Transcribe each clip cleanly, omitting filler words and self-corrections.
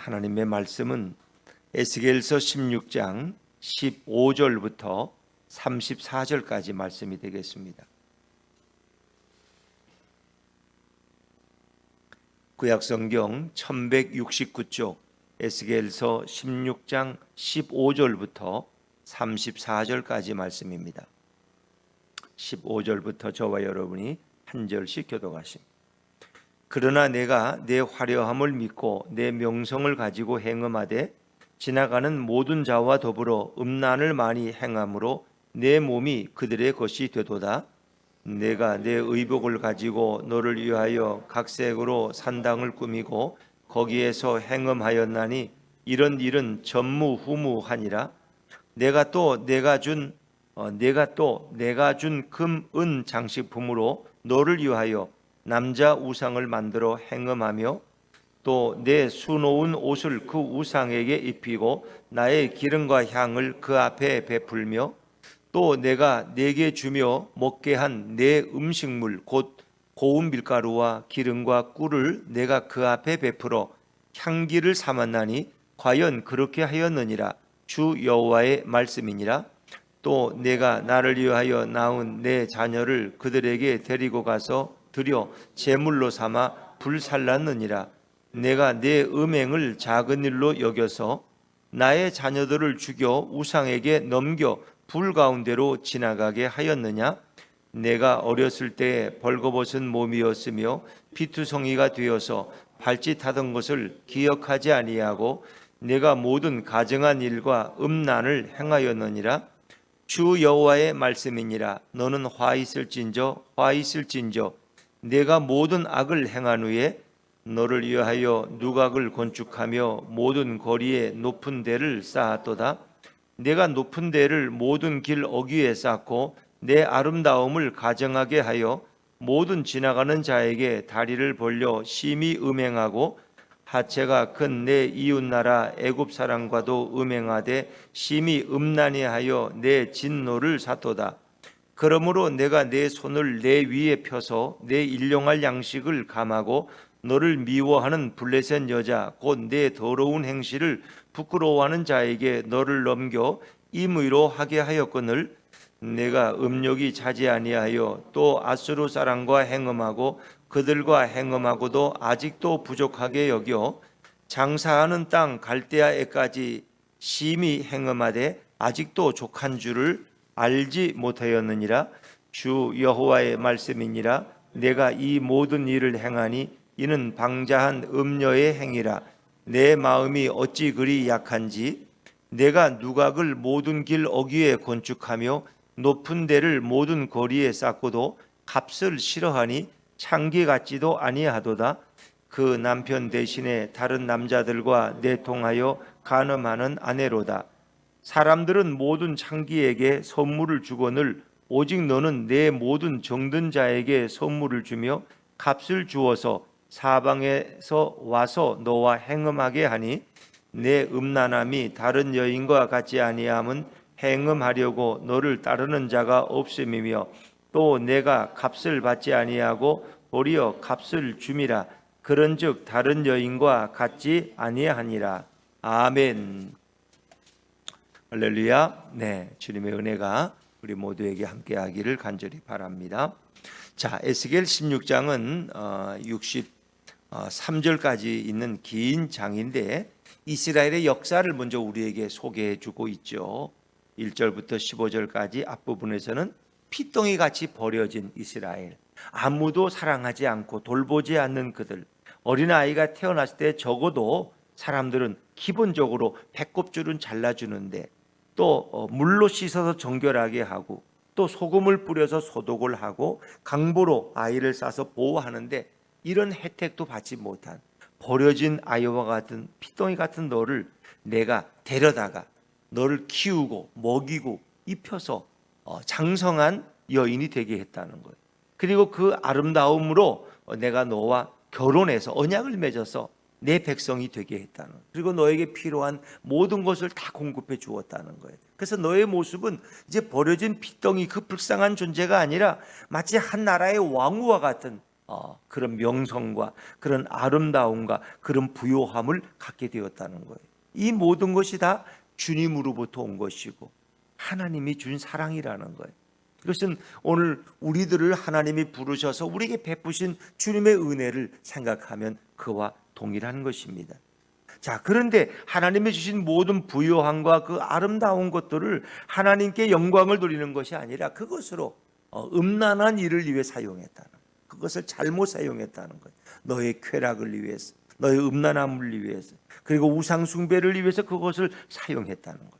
하나님의 말씀은 에스겔서 16장 15절부터 34절까지 말씀이 되겠습니다. 구약성경 1169쪽 에스겔서 16장 15절부터 34절까지 말씀입니다. 15절부터 저와 여러분이 한 절씩 교독하십니다. 그러나 내가 내 화려함을 믿고 내 명성을 가지고 행음하되 지나가는 모든 자와 더불어 음란을 많이 행함으로 내 몸이 그들의 것이 되도다. 내가 내 의복을 가지고 너를 위하여 각색으로 산당을 꾸미고 거기에서 행음하였나니 이런 일은 전무후무하니라. 내가 또 내가 준 금, 은 장식품으로 너를 위하여 남자 우상을 만들어 행음하며 또 내 수놓은 옷을 그 우상에게 입히고 나의 기름과 향을 그 앞에 베풀며 또 내가 내게 주며 먹게 한 내 음식물 곧 고운 밀가루와 기름과 꿀을 내가 그 앞에 베풀어 향기를 삼았나니 과연 그렇게 하였느니라. 주 여호와의 말씀이니라. 또 내가 나를 위하여 낳은 내 자녀를 그들에게 데리고 가서 드려 제물로 삼아 불살랐느니라. 내가 내 음행을 작은 일로 여겨서 나의 자녀들을 죽여 우상에게 넘겨 불 가운데로 지나가게 하였느냐. 내가 어렸을 때에 벌거벗은 몸이었으며 피투성이가 되어서 발짓하던 것을 기억하지 아니하고 내가 모든 가증한 일과 음란을 행하였느니라. 주 여호와의 말씀이니라. 너는 화 있을진저 내가 모든 악을 행한 후에 너를 위하여 누각을 건축하며 모든 거리에 높은 데를 쌓았도다. 내가 높은 데를 모든 길 어귀에 쌓고 내 아름다움을 가정하게 하여 모든 지나가는 자에게 다리를 벌려 심히 음행하고 하체가 큰 내 이웃나라 애굽 사람과도 음행하되 심히 음란히 하여 내 진노를 샀도다. 그러므로 내가 내 손을 내 위에 펴서 내 일용할 양식을 감하고 너를 미워하는 블레셋 여자 곧 내 더러운 행실을 부끄러워하는 자에게 너를 넘겨 임의로 하게 하였거늘 내가 음욕이 차지 아니하여 또 아수르 사람과 행음하고 그들과 행음하고도 아직도 부족하게 여겨 장사하는 땅 갈대아에까지 심히 행음하되 아직도 족한 줄을 알지 못하였느니라. 주 여호와의 말씀이니라. 내가 이 모든 일을 행하니 이는 방자한 음녀의 행위라. 내 마음이 어찌 그리 약한지 내가 누각을 모든 길 어귀에 건축하며 높은 데를 모든 거리에 쌓고도 값을 싫어하니 창기 같지도 아니하도다. 그 남편 대신에 다른 남자들과 내통하여 간음하는 아내로다. 사람들은 모든 창기에게 선물을 주거늘 오직 너는 내 모든 정든 자에게 선물을 주며 값을 주어서 사방에서 와서 너와 행음하게 하니 내 음란함이 다른 여인과 같지 아니함은 행음하려고 너를 따르는 자가 없음이며 또 내가 값을 받지 아니하고 도리어 값을 줌이라. 그런즉 다른 여인과 같지 아니하니라. 아멘. 할렐루야. 네, 주님의 은혜가 우리 모두에게 함께하기를 간절히 바랍니다. 자, 에스겔 16장은 63절까지 있는 긴 장인데 이스라엘의 역사를 먼저 우리에게 소개해 주고 있죠. 1절부터 15절까지 앞부분에서는 피덩이 같이 버려진 이스라엘, 아무도 사랑하지 않고 돌보지 않는 그들, 어린아이가 태어났을 때 적어도 사람들은 기본적으로 배꼽줄은 잘라주는데 또 물로 씻어서 정결하게 하고 또 소금을 뿌려서 소독을 하고 강보로 아이를 싸서 보호하는데 이런 혜택도 받지 못한 버려진 아이와 같은 피덩이 같은 너를 내가 데려다가 너를 키우고 먹이고 입혀서 장성한 여인이 되게 했다는 거예요. 그리고 그 아름다움으로 내가 너와 결혼해서 언약을 맺어서 내 백성이 되게 했다는 거예요. 그리고 너에게 필요한 모든 것을 다 공급해 주었다는 거예요. 그래서 너의 모습은 이제 버려진 피덩이 그 불쌍한 존재가 아니라 마치 한 나라의 왕후와 같은 그런 명성과 그런 아름다움과 그런 부요함을 갖게 되었다는 거예요. 이 모든 것이 다 주님으로부터 온 것이고 하나님이 준 사랑이라는 거예요. 이것은 오늘 우리들을 하나님이 부르셔서 우리에게 베푸신 주님의 은혜를 생각하면 그와 동일한 것입니다. 자, 그런데 하나님이 주신 모든 부요함과 그 아름다운 것들을 하나님께 영광을 돌리는 것이 아니라 그것으로 음란한 일을 위해 사용했다는 거예요. 그것을 잘못 사용했다는 거예요. 너의 쾌락을 위해서, 너의 음란함을 위해서, 그리고 우상 숭배를 위해서 그것을 사용했다는 거예요.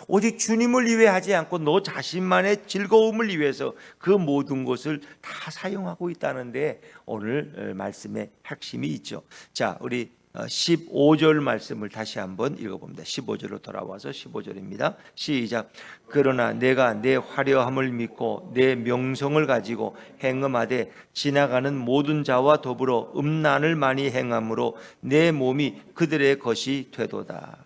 오직 주님을 위해 하지 않고 너 자신만의 즐거움을 위해서 그 모든 것을 다 사용하고 있다는데 오늘 말씀의 핵심이 있죠. 자, 우리 15절 말씀을 다시 한번 읽어봅니다. 15절로 돌아와서 15절입니다. 시작. 그러나 내가 내 화려함을 믿고 내 명성을 가지고 행음하되 지나가는 모든 자와 더불어 음란을 많이 행함으로 내 몸이 그들의 것이 되도다.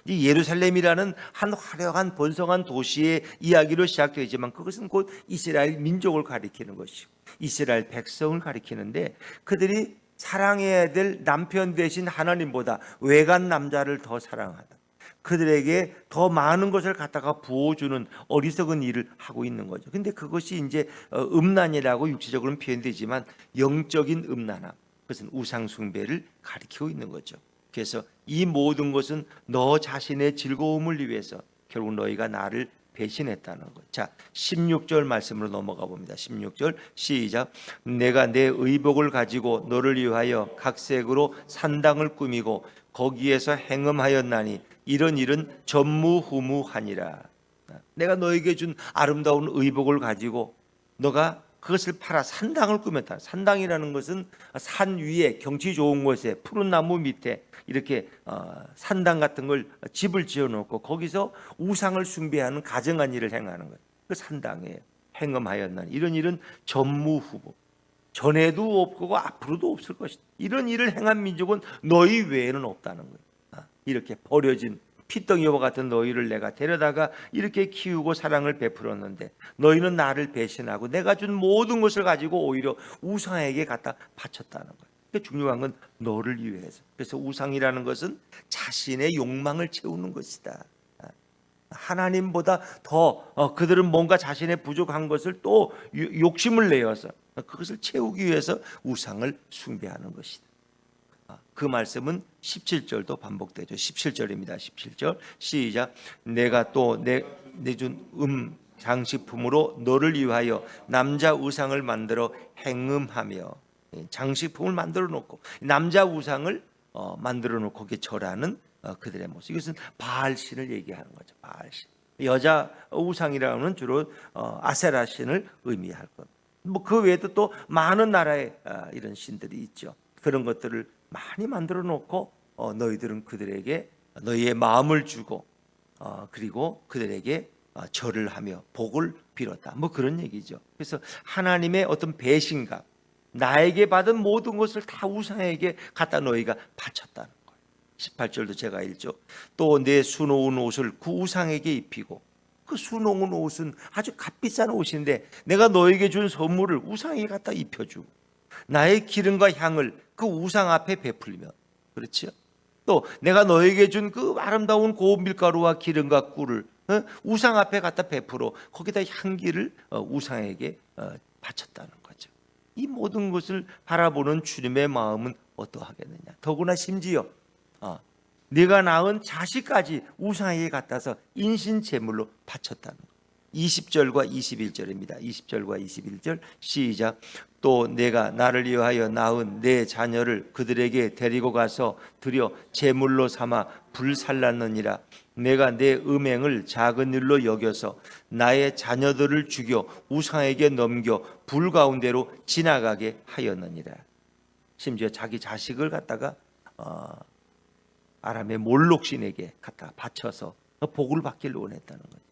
이 예루살렘이라는 한 화려한 번성한 도시의 이야기로 시작되지만 그것은 곧 이스라엘 민족을 가리키는 것이고 이스라엘 백성을 가리키는데 그들이 사랑해야 될 남편 대신 하나님보다 외간 남자를 더 사랑하다. 그들에게 더 많은 것을 갖다가 부어주는 어리석은 일을 하고 있는 거죠. 근데 그것이 이제 음란이라고 육체적으로는 표현되지만 영적인 음란함, 그것은 우상 숭배를 가리키고 있는 거죠. 그래서 이 모든 것은 너 자신의 즐거움을 위해서 결국 너희가 나를 배신했다는 것. 자, 16절 말씀으로 넘어가 봅니다. 16절 시작. 내가 내 의복을 가지고 너를 위하여 각색으로 산당을 꾸미고 거기에서 행음하였나니 이런 일은 전무후무하니라. 내가 너에게 준 아름다운 의복을 가지고 너가 그것을 팔아 산당을 꾸몄다. 산당이라는 것은 산 위에 경치 좋은 곳에 푸른 나무 밑에 이렇게 산당 같은 걸 집을 지어놓고 거기서 우상을 숭배하는 가증한 일을 행하는 거예요. 그 산당에 행음하였나니 이런 일은 전무후무. 전에도 없고 앞으로도 없을 것이다. 이런 일을 행한 민족은 너희 외에는 없다는 거예요. 이렇게 버려진 피덩이와 같은 너희를 내가 데려다가 이렇게 키우고 사랑을 베풀었는데 너희는 나를 배신하고 내가 준 모든 것을 가지고 오히려 우상에게 갖다 바쳤다는 거예요. 중요한 건 너를 위해서. 그래서 우상이라는 것은 자신의 욕망을 채우는 것이다. 하나님보다 더 그들은 뭔가 자신의 부족한 것을 또 욕심을 내어서 그것을 채우기 위해서 우상을 숭배하는 것이다. 그 말씀은 17절도 반복되죠. 17절입니다. 17절 시작. 내가 또 내준 장식품으로 너를 위하여 남자 우상을 만들어 행음하며 장식품을 만들어 놓고 남자 우상을 만들어 놓고 거기에 절하는 그들의 모습. 이것은 바알신을 얘기하는 거죠. 바알신. 여자 우상이라는 주로 아세라 신을 의미할 것. 뭐 그 외에도 또 많은 나라의 이런 신들이 있죠. 그런 것들을 많이 만들어 놓고 너희들은 그들에게 너희의 마음을 주고 그리고 그들에게 절을 하며 복을 빌었다. 뭐 그런 얘기죠. 그래서 하나님의 어떤 배신감, 나에게 받은 모든 것을 다 우상에게 갖다 너희가 바쳤다는 거예요. 18절도 제가 읽죠. 또 내 수놓은 옷을 그 우상에게 입히고 그 수놓은 옷은 아주 값비싼 옷인데 내가 너에게 준 선물을 우상에게 갖다 입혀주고 나의 기름과 향을 그 우상 앞에 베풀며 그렇죠. 또 내가 너에게 준 그 아름다운 고운 밀가루와 기름과 꿀을 우상 앞에 갖다 베풀어 거기다 향기를 우상에게 바쳤다는 거죠. 이 모든 것을 바라보는 주님의 마음은 어떠하겠느냐. 더구나 심지어 네가 낳은 자식까지 우상에게 갖다서 인신제물로 바쳤다는 거예요. 20절과 21절입니다. 20절과 21절 시작. 또 내가 나를 위하여 낳은 내 자녀를 그들에게 데리고 가서 드려 제물로 삼아 불살랐느니라. 내가 내 음행을 작은 일로 여겨서 나의 자녀들을 죽여 우상에게 넘겨 불 가운데로 지나가게 하였느니라. 심지어 자기 자식을 갖다가 아람의 몰록신에게 갖다 바쳐서 복을 받기를 원했다는 거예요.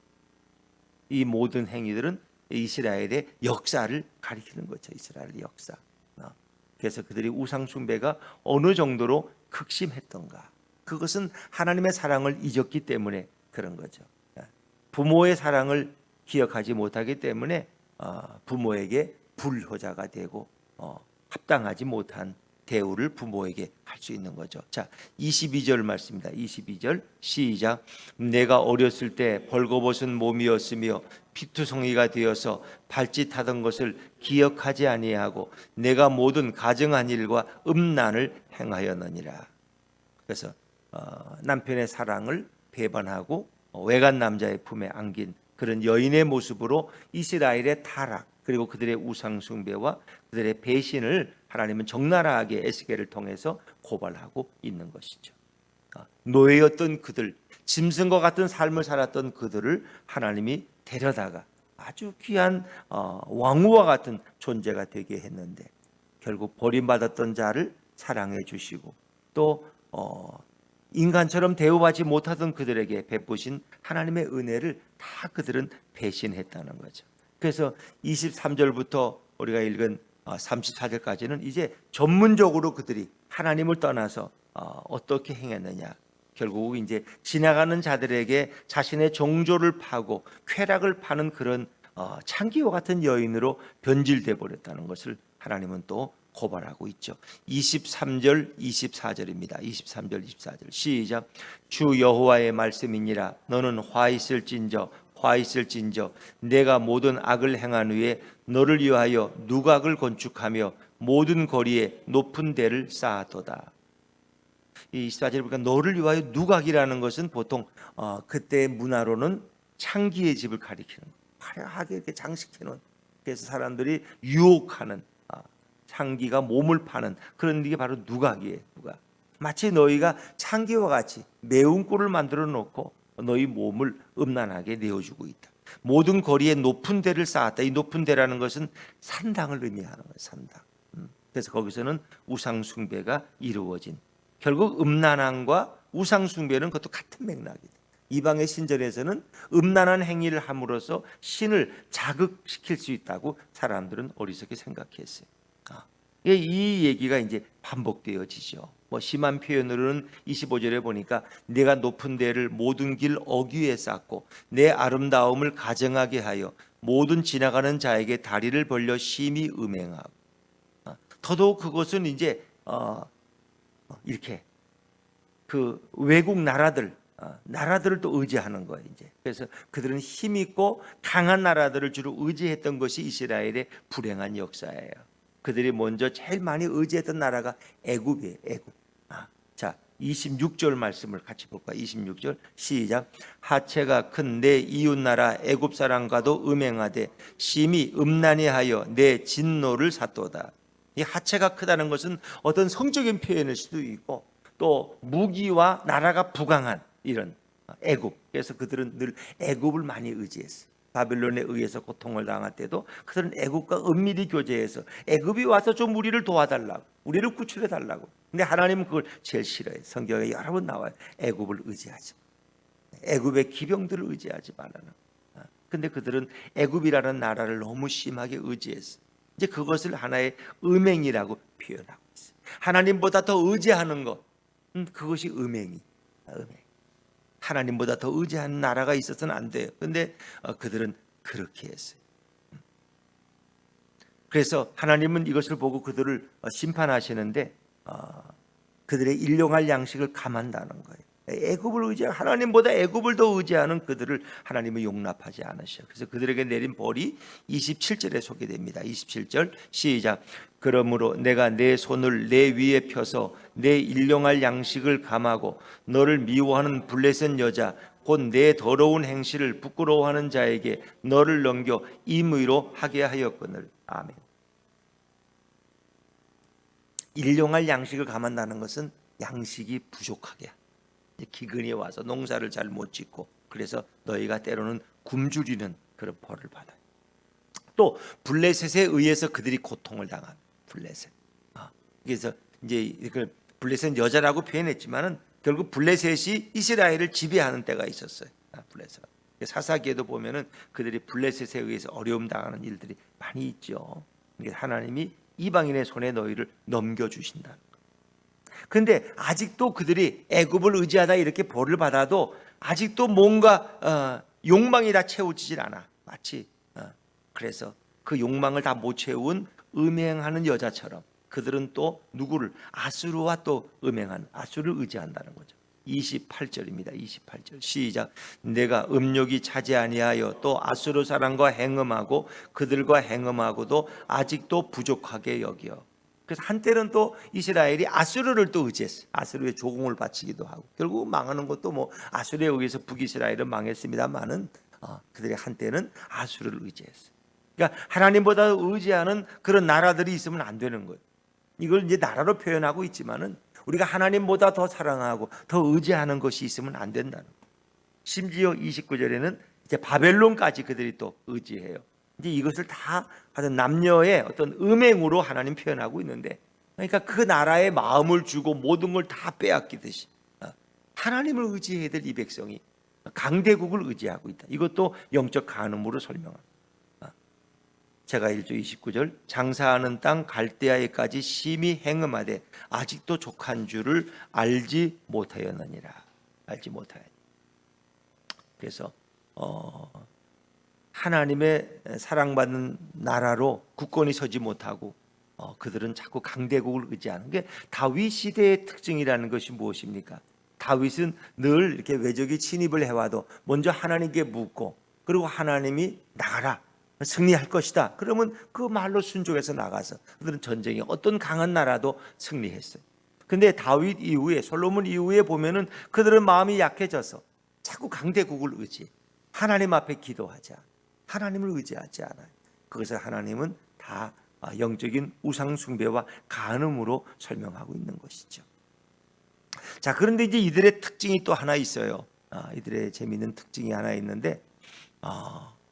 이 모든 행위들은 이스라엘의 역사를 가리키는 거죠. 이스라엘의 역사. 그래서 그들이 우상 숭배가 어느 정도로 극심했던가. 그것은 하나님의 사랑을 잊었기 때문에 그런 거죠. 부모의 사랑을 기억하지 못하기 때문에 부모에게 불효자가 되고 합당하지 못한 대우를 부모에게 할 수 있는 거죠. 자, 22절 말씀입니다. 22절 시작. 내가 어렸을 때 벌거벗은 몸이었으며 피투성이가 되어서 발짓하던 것을 기억하지 아니하고 내가 모든 가증한 일과 음란을 행하였느니라. 그래서 남편의 사랑을 배반하고 외간 남자의 품에 안긴 그런 여인의 모습으로 이스라엘의 타락 그리고 그들의 우상 숭배와 그들의 배신을 하나님은 적나라하게 에스겔을 통해서 고발하고 있는 것이죠. 노예였던 그들, 짐승과 같은 삶을 살았던 그들을 하나님이 데려다가 아주 귀한 왕후와 같은 존재가 되게 했는데 결국 버림받았던 자를 사랑해 주시고 또 인간처럼 대우받지 못하던 그들에게 베푸신 하나님의 은혜를 다 그들은 배신했다는 거죠. 그래서 23절부터 우리가 읽은 34절까지는 이제 전문적으로 그들이 하나님을 떠나서 어떻게 행했느냐. 결국 이제 지나가는 자들에게 자신의 정조를 파고 쾌락을 파는 그런 창기와 같은 여인으로 변질돼 버렸다는 것을 하나님은 또 고발하고 있죠. 23절 24절입니다. 23절 24절 시작. 주 여호와의 말씀이니라. 너는 화 있을진저 내가 모든 악을 행한 후에 너를 위하여 누각을 건축하며 모든 거리에 높은 데를 쌓았도다. 이 24절에 보니까 너를 위하여 누각이라는 것은 보통 그때의 문화로는 창기의 집을 가리키는 화려하게 이렇게 장식해놓은, 그래서 사람들이 유혹하는 창기가 몸을 파는 그런 게 바로 누각이에요. 누각. 마치 너희가 창기와 같이 매운 꿀을 만들어 놓고 너희 몸을 음란하게 내어주고 있다. 모든 거리에 높은 데를 쌓았다. 이 높은 데라는 것은 산당을 의미하는 거예요. 산당. 그래서 거기서는 우상 숭배가 이루어진, 결국 음란함과 우상 숭배는 그것도 같은 맥락이다. 이방의 신전에서는 음란한 행위를 함으로써 신을 자극시킬 수 있다고 사람들은 어리석게 생각했어요. 이 얘기가 이제 반복되어지죠. 심한 표현으로는 25절에 보니까 내가 높은 데를 모든 길 어귀에 쌓고 내 아름다움을 가증하게 하여 모든 지나가는 자에게 다리를 벌려 심히 음행하고, 더더욱 그것은 이제 이렇게 그 외국 나라들을 또 의지하는 거예요. 이제 그래서 그들은 힘 있고 강한 나라들을 주로 의지했던 것이 이스라엘의 불행한 역사예요. 그들이 먼저 제일 많이 의지했던 나라가 애굽이에요. 애굽. 자, 26절 말씀을 같이 볼까요? 26절 시작. 하체가 큰 내 이웃 나라 애굽 사람과도 음행하되 심히 음란히 하여 내 진노를 샀도다. 이 하체가 크다는 것은 어떤 성적인 표현일 수도 있고 또 무기와 나라가 부강한 이런 애굽. 그래서 그들은 늘 애굽을 많이 의지했어요. 바빌론에 의해서 고통을 당할 때도 그들은 애굽과 은밀히 교제해서 애굽이 와서 좀 우리를 도와달라고, 우리를 구출해 달라고. 근데 하나님은 그걸 제일 싫어해요. 성경에 여러 번 나와요. 애굽을 의지하지 마. 애굽의 기병들을 의지하지 말라는. 근데 그들은 애굽이라는 나라를 너무 심하게 의지했어요. 이제 그것을 하나의 음행이라고 표현하고 있어요. 하나님보다 더 의지하는 것, 그것이 음행. 하나님보다 더 의지하는 나라가 있어서는 안 돼요. 그런데 그들은 그렇게 했어요. 그래서 하나님은 이것을 보고 그들을 심판하시는데 그들의 일용할 양식을 감한다는 거예요. 애굽을 의지하는, 하나님보다 애굽을 더 의지하는 그들을 하나님은 용납하지 않으셔요. 그래서 그들에게 내린 벌이 27절에 소개됩니다. 27절 시작. 그러므로 내가 내 손을 내 위에 펴서 내 일용할 양식을 감하고 너를 미워하는 블레셋 여자 곧 내 더러운 행실을 부끄러워하는 자에게 너를 넘겨 임의로 하게 하였거늘. 아멘. 일용할 양식을 감한다는 것은 양식이 부족하게, 기근이 와서 농사를 잘 못 짓고 그래서 너희가 때로는 굶주리는 그런 벌을 받아요. 또 블레셋에 의해서 그들이 고통을 당한 블레셋. 그래서 이제 이걸 블레셋 여자라고 표현했지만은 결국 블레셋이 이스라엘을 지배하는 때가 있었어요. 블레셋. 사사기에도 보면은 그들이 블레셋에 의해서 어려움 당하는 일들이 많이 있죠. 하나님이 이방인의 손에 너희를 넘겨주신다. 그런데 아직도 그들이 애굽을 의지하다 이렇게 벌을 받아도 아직도 뭔가 욕망이 다 채워지질 않아. 마치 그래서 그 욕망을 다 못 채운 음행하는 여자처럼 그들은 또 누구를? 아수르와 또 음행한, 아수르를 의지한다는 거죠. 28절입니다. 28절 시작. 내가 음욕이 차지 아니하여 또 아수르 사람과 행음하고 그들과 행음하고도 아직도 부족하게 여겨. 그래서 한때는 또 이스라엘이 아수르를 또 의지했어요. 아수르의 조공을 바치기도 하고 결국 망하는 것도 뭐 아수르에 의해서 북이스라엘은 망했습니다만은 그들이 한때는 아수르를 의지했어요. 그러니까 하나님보다 의지하는 그런 나라들이 있으면 안 되는 거예요. 이걸 이제 나라로 표현하고 있지만은 우리가 하나님보다 더 사랑하고 더 의지하는 것이 있으면 안 된다는 거예요. 심지어 29절에는 이제 바벨론까지 그들이 또 의지해요. 이제 이것을 다 하여튼 남녀의 어떤 음행으로 하나님 표현하고 있는데, 그러니까 그 나라의 마음을 주고 모든 걸 다 빼앗기듯이 하나님을 의지해야 될 이 백성이 강대국을 의지하고 있다. 이것도 영적 간음으로 설명합니다. 제가 1조 29절 장사하는 땅 갈대아에까지 심히 행음하되 아직도 족한 줄을 알지 못하였느니라. 알지 못하였느니라. 그래서 하나님의 사랑받는 나라로 굳건히 서지 못하고 그들은 자꾸 강대국을 의지하는 게 다윗 시대의 특징이라는 것이 무엇입니까? 다윗은 늘 이렇게 외적이 침입을 해와도 먼저 하나님께 묻고 그리고 하나님이 나가라. 승리할 것이다. 그러면 그 말로 순종해서 나가서 그들은 전쟁에 어떤 강한 나라도 승리했어요. 근데 다윗 이후에 솔로몬 이후에 보면은 그들은 마음이 약해져서 자꾸 강대국을 의지해. 하나님 앞에 기도하자. 하나님을 의지하지 않아요. 그것을 하나님은 다 영적인 우상 숭배와 간음으로 설명하고 있는 것이죠. 자, 그런데 이제 이들의 특징이 또 하나 있어요. 이들의 재미있는 특징이 하나 있는데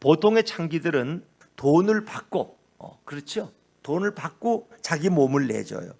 보통의 창기들은 돈을 받고 그렇죠? 돈을 받고 자기 몸을 내줘요.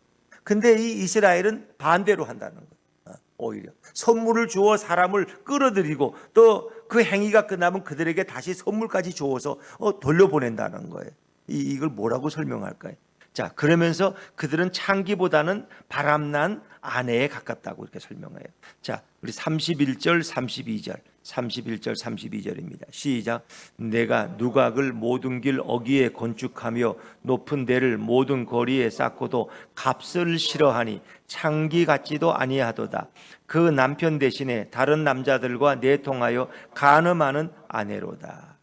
근데 이 이스라엘은 반대로 한다는 거예요. 오히려 선물을 주어 사람을 끌어들이고 또 그 행위가 끝나면 그들에게 다시 선물까지 주어서 돌려보낸다는 거예요. 이걸 뭐라고 설명할까요? 자, 그러면서 그들은 창기보다는 바람난 아내에 가깝다고 이렇게 설명해요. 자, 우리 31절 32절 31절 32절입니다. 시작. 내가 누각을 모든 길 어귀에 건축하며 높은 데를 모든 거리에 쌓고도 값을 싫어하니 창기 같지도 아니하도다. 그 남편 대신에 다른 남자들과 내통하여 간음하는 아내로다.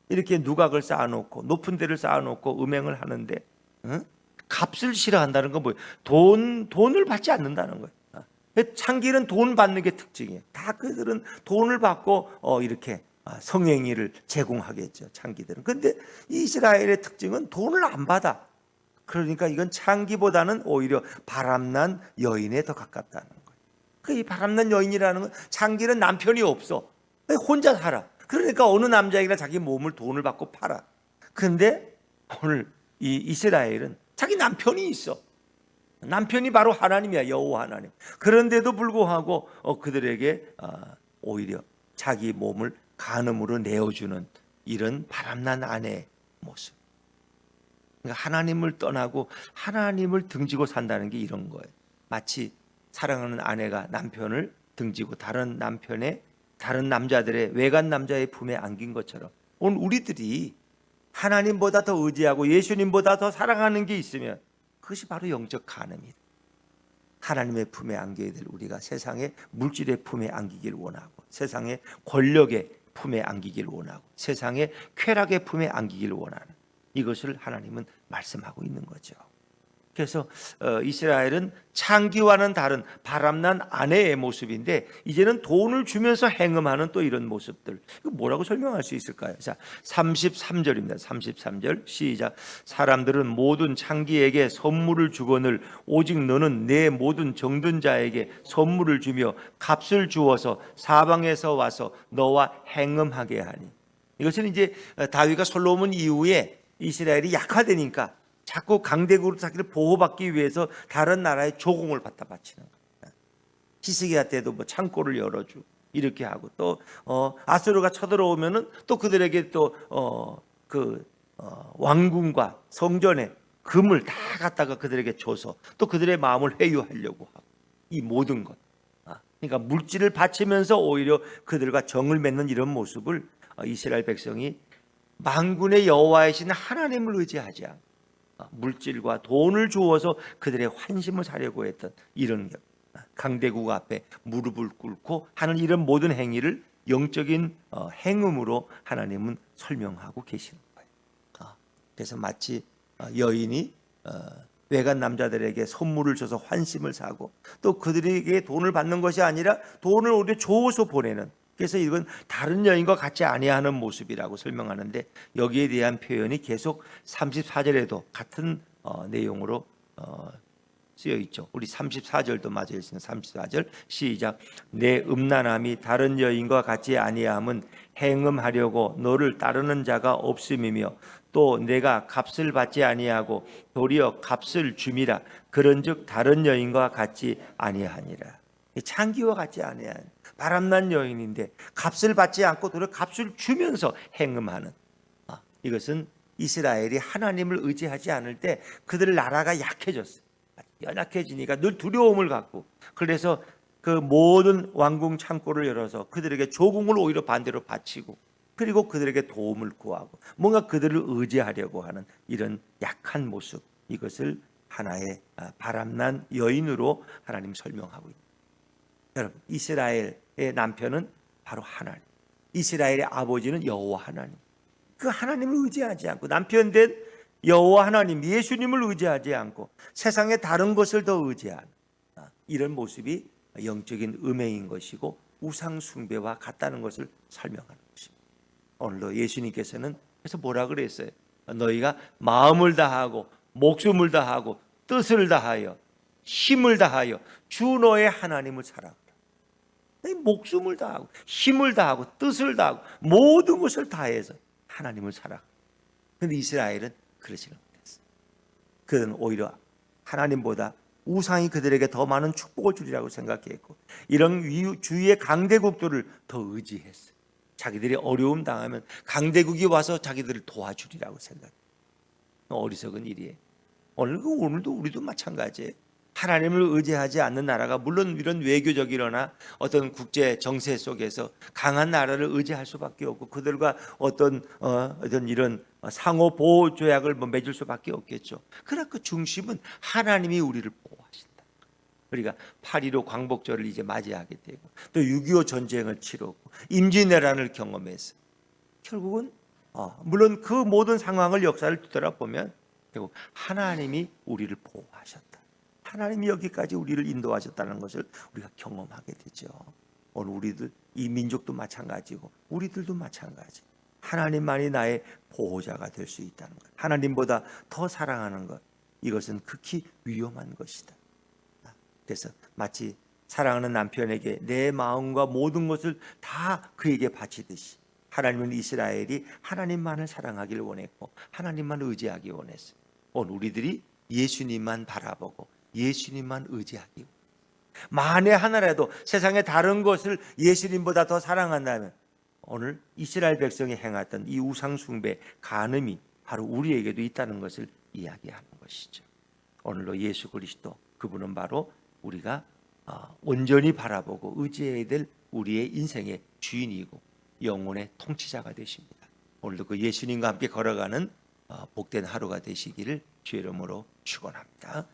이렇게 누각을 쌓아놓고 높은 데를 쌓아놓고 음행을 하는데 값을 싫어한다는 건 뭐예요? 돈을 받지 않는다는 거예요. 창기는 돈 받는 게 특징이에요. 다 그들은 돈을 받고 이렇게 성행위를 제공하겠죠. 창기들은. 그런데 이스라엘의 특징은 돈을 안 받아. 그러니까 이건 창기보다는 오히려 바람난 여인에 더 가깝다는 거예요. 이 바람난 여인이라는 건 창기는 남편이 없어. 혼자 살아. 그러니까 어느 남자에게나 자기 몸을 돈을 받고 팔아. 그런데 오늘 이 이스라엘은 자기 남편이 있어. 남편이 바로 하나님이야. 여호와 하나님. 그런데도 불구하고 그들에게 오히려 자기 몸을 간음으로 내어주는 이런 바람난 아내의 모습. 그러니까 하나님을 떠나고 하나님을 등지고 산다는 게 이런 거예요. 마치 사랑하는 아내가 남편을 등지고 다른 남자들의 외간 남자의 품에 안긴 것처럼 오늘 우리들이 하나님보다 더 의지하고 예수님보다 더 사랑하는 게 있으면 그것이 바로 영적 간음이다. 하나님의 품에 안겨야 될 우리가 세상의 물질의 품에 안기길 원하고 세상의 권력의 품에 안기길 원하고 세상의 쾌락의 품에 안기길 원하는 이것을 하나님은 말씀하고 있는 거죠. 그래서 이스라엘은 창기와는 다른 바람난 아내의 모습인데 이제는 돈을 주면서 행음하는 또 이런 모습들. 이거 뭐라고 설명할 수 있을까요? 자, 33절입니다. 33절 시작. 사람들은 모든 창기에게 선물을 주거늘 오직 너는 내 모든 정든 자에게 선물을 주며 값을 주어서 사방에서 와서 너와 행음하게 하니. 이것은 이제 다윗과 솔로몬 이후에 이스라엘이 약화되니까 자꾸 강대국으로 자기를 보호받기 위해서 다른 나라의 조공을 받다 바치는 거예요. 히스기야 때도 뭐 창고를 열어주고 이렇게 하고 또 아수르가 쳐들어오면은 또 그들에게 또 왕궁과 성전에 금을 다 갖다가 그들에게 줘서 또 그들의 마음을 회유하려고 하고 이 모든 것. 그러니까 물질을 바치면서 오히려 그들과 정을 맺는 이런 모습을 이스라엘 백성이 만군의 여호와이신 하나님을 의지하지 않고 물질과 돈을 주어서 그들의 환심을 사려고 했던 이런 강대국 앞에 무릎을 꿇고 하는 이런 모든 행위를 영적인 행음으로 하나님은 설명하고 계시는 거예요. 그래서 마치 여인이 외간 남자들에게 선물을 줘서 환심을 사고 또 그들에게 돈을 받는 것이 아니라 돈을 오히려 줘서 보내는, 그래서 이건 다른 여인과 같지 아니하는 모습이라고 설명하는데, 여기에 대한 표현이 계속 34절에도 같은 내용으로 쓰여 있죠. 우리 34절도 맞아 있습니다. 34절 시작. 내 음란함이 다른 여인과 같지 아니함은 행음하려고 너를 따르는 자가 없음이며 또 내가 값을 받지 아니하고 도리어 값을 줌이라. 그런즉 다른 여인과 같지 아니하니라. 창기와 같지 아니한 바람난 여인인데 값을 받지 않고 도리어 값을 주면서 행음하는, 이것은 이스라엘이 하나님을 의지하지 않을 때 그들 나라가 약해졌어요. 연약해지니까 늘 두려움을 갖고, 그래서 그 모든 왕궁 창고를 열어서 그들에게 조공을 오히려 반대로 바치고, 그리고 그들에게 도움을 구하고 뭔가 그들을 의지하려고 하는 이런 약한 모습, 이것을 하나의 바람난 여인으로 하나님 설명하고 있습니다. 여러분, 이스라엘의 남편은 바로 하나님, 이스라엘의 아버지는 여호와 하나님. 그 하나님을 의지하지 않고 남편 된 여호와 하나님 예수님을 의지하지 않고 세상의 다른 것을 더 의지하는 이런 모습이 영적인 음행인 것이고 우상 숭배와 같다는 것을 설명하는 것입니다. 오늘도 예수님께서는 그래서 뭐라 그랬어요? 너희가 마음을 다하고 목숨을 다하고 뜻을 다하여 힘을 다하여 주 너의 하나님을 사랑하라. 목숨을 다하고 힘을 다하고 뜻을 다하고 모든 것을 다해서 하나님을 사랑하라. 그런데 이스라엘은 그러지는 못했어요. 그는 오히려 하나님보다 우상이 그들에게 더 많은 축복을 주리라고 생각했고, 이런 주위의 강대국들을 더 의지했어요. 자기들이 어려움 당하면 강대국이 와서 자기들을 도와주리라고 생각해요. 어리석은 일이에요. 오늘도 우리도 마찬가지예요. 하나님을 의지하지 않는 나라가 물론 이런 외교적이거나 어떤 국제 정세 속에서 강한 나라를 의지할 수밖에 없고 그들과 어떤 이런 상호 보호 조약을 맺을 수밖에 없겠죠. 그러나 그 중심은 하나님이 우리를 보호하신다. 우리가 8.15 광복절을 이제 맞이하게 되고 또 6.25 전쟁을 치르고 임진왜란을 경험해서 결국은 물론 그 모든 상황을 역사를 뒤돌아보면 결국 하나님이 우리를 보호하셨다. 하나님이 여기까지 우리를 인도하셨다는 것을 우리가 경험하게 되죠. 오늘 우리들 이 민족도 마찬가지고 우리들도 마찬가지. 하나님만이 나의 보호자가 될 수 있다는 것. 하나님보다 더 사랑하는 것. 이것은 극히 위험한 것이다. 그래서 마치 사랑하는 남편에게 내 마음과 모든 것을 다 그에게 바치듯이 하나님은 이스라엘이 하나님만을 사랑하기를 원했고 하나님만 의지하기 원했어요. 오늘 우리들이 예수님만 바라보고 예수님만 의지하기, 만에 하나라도 세상의 다른 것을 예수님보다 더 사랑한다면 오늘 이스라엘 백성이 행했던 이 우상 숭배 간음이 바로 우리에게도 있다는 것을 이야기하는 것이죠. 오늘도 예수 그리스도, 그분은 바로 우리가 온전히 바라보고 의지해야 될 우리의 인생의 주인이고 영혼의 통치자가 되십니다. 오늘도 그 예수님과 함께 걸어가는 복된 하루가 되시기를 주의 이름으로 축원합니다.